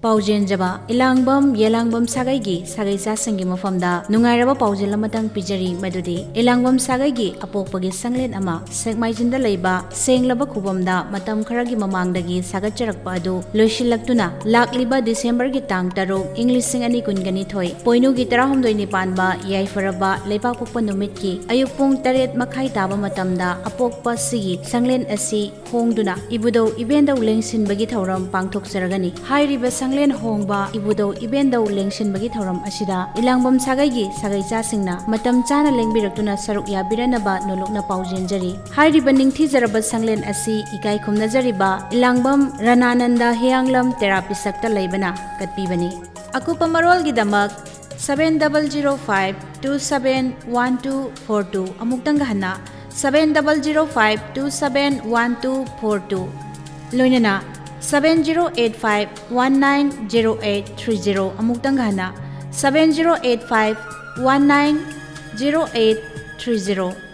Paujenjaba Elangbam Elangbam Sagei gi Sagei Sasangi mafamda nungairaba paujel amatang pijari madudi Elangbam Sagei gi apokpagi Sanglen ama Sekmaijin da leiba senglaba khubamda matam kharagi mamangdagi sagatcharakpa adu loisilaktuna lakliba December gi tang 6 English sing ani kungani thoi poinu gi 19 ni panba yaifaraba leipak pokpa numit ki ayuk pung 8 makhai taba matamda apokpa sigi Sanglen asi hongduna ibudo ibenda lengsin bagi thauram pangthokseragani hairiba Sanglen Hongba ibudo ibenda lengsin bagi thauram asida Elangbam Sagei gi Sagei cha singna matam chana lengbirakuna saruk yabiranaba nolokna paujenjari hairiba ningthizaraba Sanglen asi ikai khumnajariba Elangbam Ranananda Heanglam therapy sakta leibana katpibani akupa marol gi damak 7005271242 amuktang hana 7005271242 loinana 7085190830 amuktang hana 7085190830